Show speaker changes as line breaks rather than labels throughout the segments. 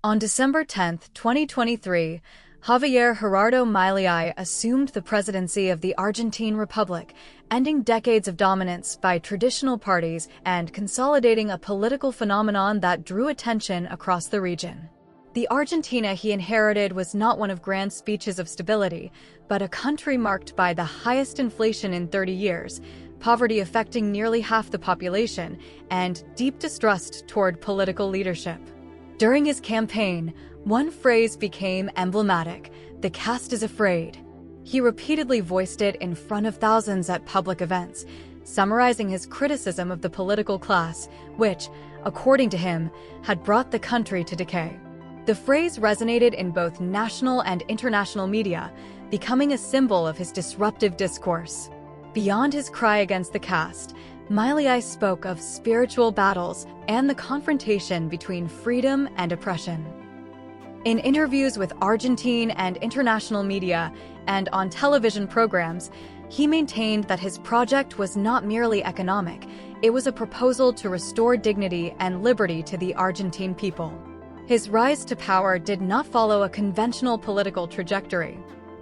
On December 10, 2023, Javier Milei assumed the presidency of the Argentine Republic, ending decades of dominance by traditional parties and consolidating a political phenomenon that drew attention across the region. The Argentina he inherited was not one of grand speeches of stability, but a country marked by the highest inflation in 30 years, poverty affecting nearly half the population, and deep distrust toward political leadership. During his campaign, one phrase became emblematic: "The caste is afraid." He repeatedly voiced it in front of thousands at public events, summarizing his criticism of the political class, which, according to him, had brought the country to decay. The phrase resonated in both national and international media, becoming a symbol of his disruptive discourse. Beyond his cry against the caste, Milei spoke of spiritual battles and the confrontation between freedom and oppression. In interviews with Argentine and international media and on television programs, he maintained that his project was not merely economic, it was a proposal to restore dignity and liberty to the Argentine people. His rise to power did not follow a conventional political trajectory.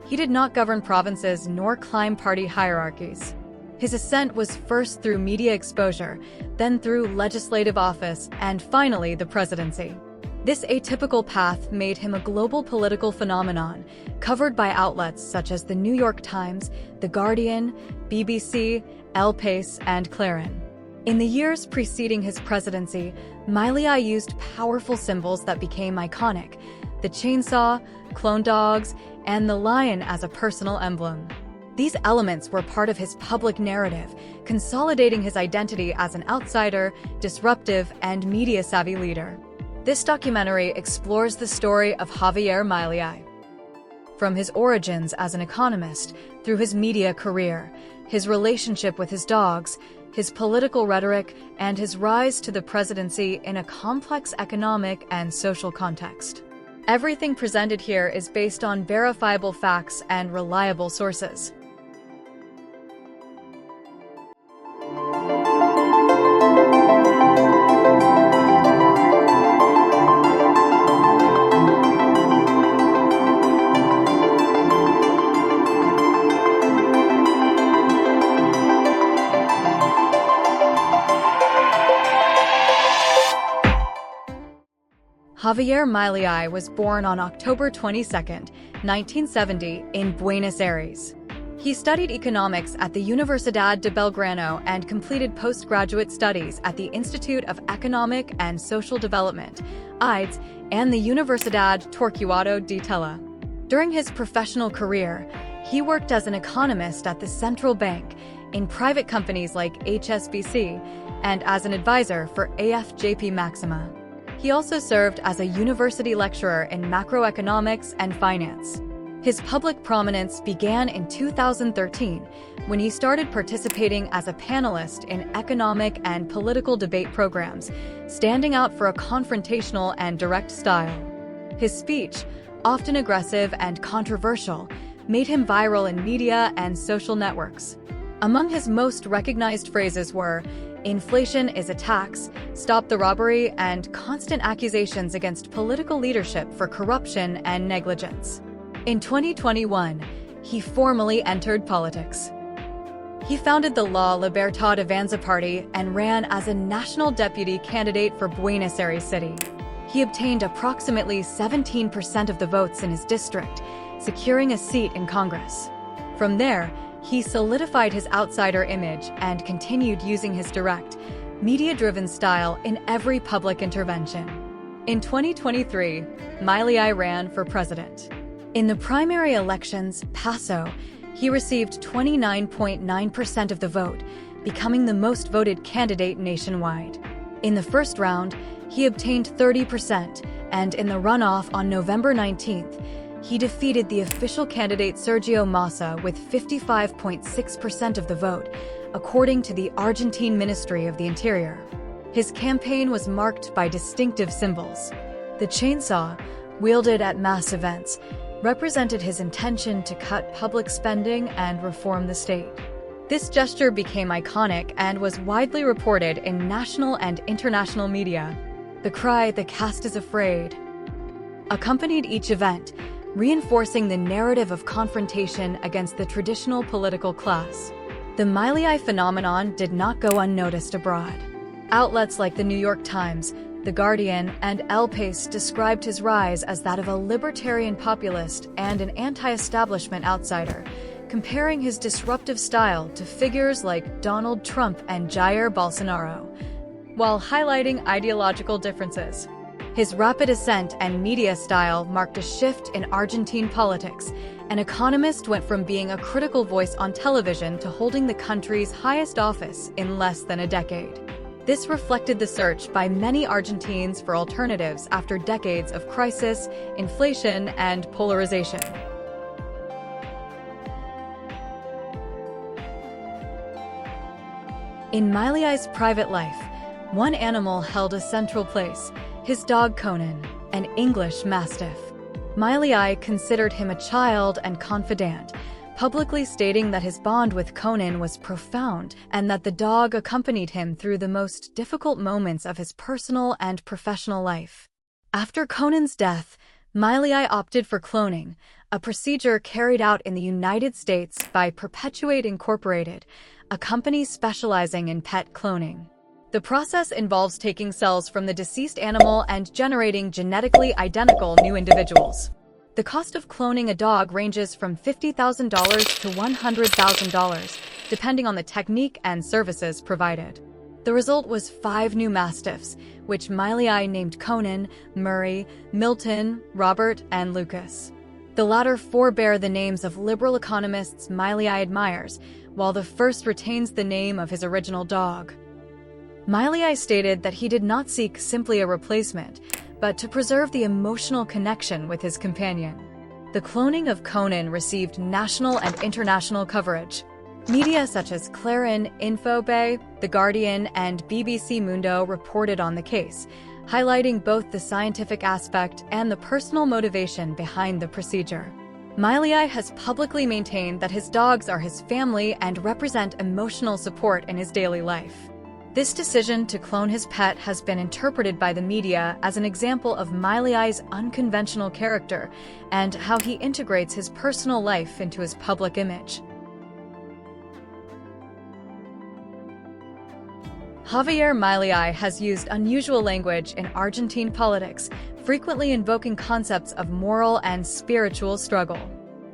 He did not govern provinces nor climb party hierarchies. His ascent was first through media exposure, then through legislative office, and finally the presidency. This atypical path made him a global political phenomenon, covered by outlets such as the New York Times, The Guardian, BBC, El País, and Clarín. In the years preceding his presidency, Milei used powerful symbols that became iconic: the chainsaw, clone dogs, and the lion as a personal emblem. These elements were part of his public narrative, consolidating his identity as an outsider, disruptive, and media-savvy leader. This documentary explores the story of Javier Milei. From his origins as an economist, through his media career, his relationship with his dogs, his political rhetoric, and his rise to the presidency in a complex economic and social context. Everything presented here is based on verifiable facts and reliable sources. Javier Milei was born on October 22, 1970, in Buenos Aires. He studied economics at the Universidad de Belgrano and completed postgraduate studies at the Institute of Economic and Social Development, IDES, and the Universidad Torquato de Tella. During his professional career, he worked as an economist at the central bank, in private companies like HSBC, and as an advisor for AFJP Maxima. He also served as a university lecturer in macroeconomics and finance. His public prominence began in 2013, when he started participating as a panelist in economic and political debate programs, standing out for a confrontational and direct style. His speech, often aggressive and controversial, made him viral in media and social networks. Among his most recognized phrases were "Inflation is a tax," "Stop the robbery," and constant accusations against political leadership for corruption and negligence. In 2021, he formally entered politics. He founded the La Libertad Avanza party and ran as a national deputy candidate for Buenos Aires City. He obtained approximately 17% of the votes in his district, securing a seat in Congress. From there, he solidified his outsider image and continued using his direct, media-driven style in every public intervention. In 2023, Milei ran for president. In the primary elections, PASO, he received 29.9% of the vote, becoming the most voted candidate nationwide. In the first round, he obtained 30%, and in the runoff on November 19th, he defeated the official candidate Sergio Massa with 55.6% of the vote, according to the Argentine Ministry of the Interior. His campaign was marked by distinctive symbols. The chainsaw, wielded at mass events, represented his intention to cut public spending and reform the state. This gesture became iconic and was widely reported in national and international media. The cry, "The caste is afraid," accompanied each event, reinforcing the narrative of confrontation against the traditional political class. The Milei phenomenon did not go unnoticed abroad. Outlets like the New York Times, The Guardian, and El País described his rise as that of a libertarian populist and an anti-establishment outsider, comparing his disruptive style to figures like Donald Trump and Jair Bolsonaro, while highlighting ideological differences. His rapid ascent and media style marked a shift in Argentine politics. An economist went from being a critical voice on television to holding the country's highest office in less than a decade. This reflected the search by many Argentines for alternatives after decades of crisis, inflation, and polarization. In Milei's private life, one animal held a central place: his dog Conan, an English Mastiff. Milei considered him a child and confidant, publicly stating that his bond with Conan was profound and that the dog accompanied him through the most difficult moments of his personal and professional life. After Conan's death, Milei opted for cloning, a procedure carried out in the United States by Perpetuate Incorporated, a company specializing in pet cloning. The process involves taking cells from the deceased animal and generating genetically identical new individuals. The cost of cloning a dog ranges from $50,000 to $100,000, depending on the technique and services provided. The result was 5 new mastiffs, which Milei named Conan, Murray, Milton, Robert, and Lucas. The latter 4 bear the names of liberal economists Milei admires, while the first retains the name of his original dog. Milei stated that he did not seek simply a replacement, but to preserve the emotional connection with his companion. The cloning of Conan received national and international coverage. Media such as Clarín, Infobae, The Guardian, and BBC Mundo reported on the case, highlighting both the scientific aspect and the personal motivation behind the procedure. Milei has publicly maintained that his dogs are his family and represent emotional support in his daily life. This decision to clone his pet has been interpreted by the media as an example of Milei's unconventional character and how he integrates his personal life into his public image. Javier Milei has used unusual language in Argentine politics, frequently invoking concepts of moral and spiritual struggle.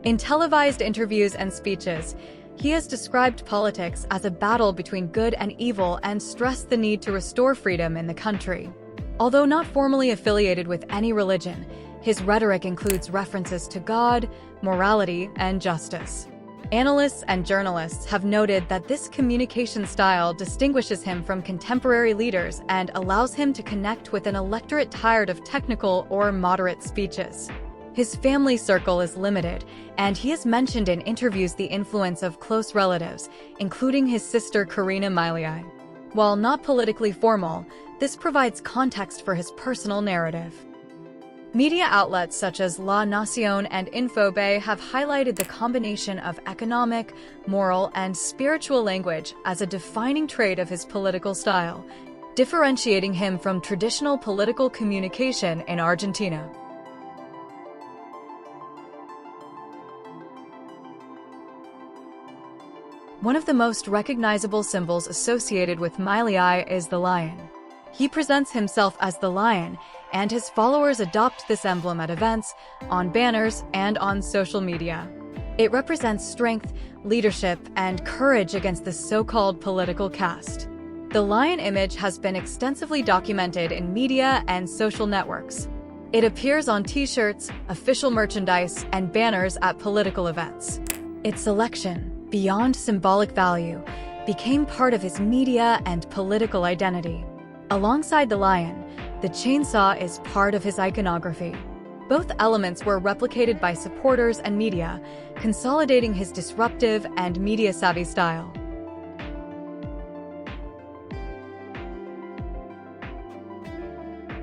In televised interviews and speeches, he has described politics as a battle between good and evil and stressed the need to restore freedom in the country. Although not formally affiliated with any religion, his rhetoric includes references to God, morality, and justice. Analysts and journalists have noted that this communication style distinguishes him from contemporary leaders and allows him to connect with an electorate tired of technical or moderate speeches. His family circle is limited, and he has mentioned in interviews the influence of close relatives, including his sister Karina Milei. While not politically formal, this provides context for his personal narrative. Media outlets such as La Nación and Infobae have highlighted the combination of economic, moral, and spiritual language as a defining trait of his political style, differentiating him from traditional political communication in Argentina. One of the most recognizable symbols associated with Milei is the lion. He presents himself as the lion, and his followers adopt this emblem at events, on banners, and on social media. It represents strength, leadership, and courage against the so-called political caste. The lion image has been extensively documented in media and social networks. It appears on t-shirts, official merchandise, and banners at political events. Its selection, beyond symbolic value, became part of his media and political identity. Alongside the lion, the chainsaw is part of his iconography. Both elements were replicated by supporters and media, consolidating his disruptive and media-savvy style.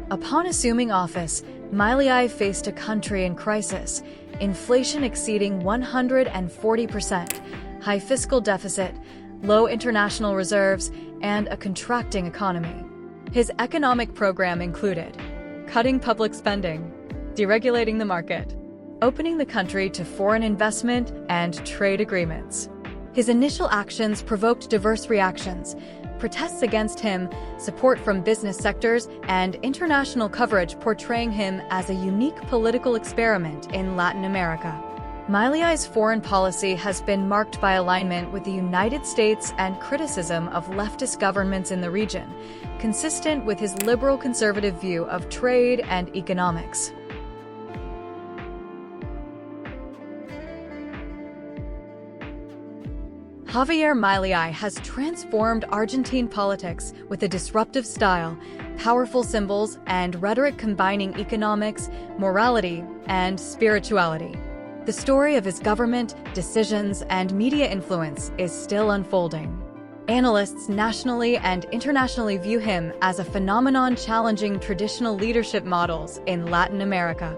Upon assuming office, Milei faced a country in crisis, inflation exceeding 140%, high fiscal deficit, low international reserves, and a contracting economy. His economic program included cutting public spending, deregulating the market, opening the country to foreign investment and trade agreements. His initial actions provoked diverse reactions: protests against him, support from business sectors, and international coverage portraying him as a unique political experiment in Latin America. Milei's foreign policy has been marked by alignment with the United States and criticism of leftist governments in the region, consistent with his liberal conservative view of trade and economics. Javier Milei has transformed Argentine politics with a disruptive style, powerful symbols, and rhetoric combining economics, morality, and spirituality. The story of his government, decisions, and media influence is still unfolding. Analysts nationally and internationally view him as a phenomenon challenging traditional leadership models in Latin America.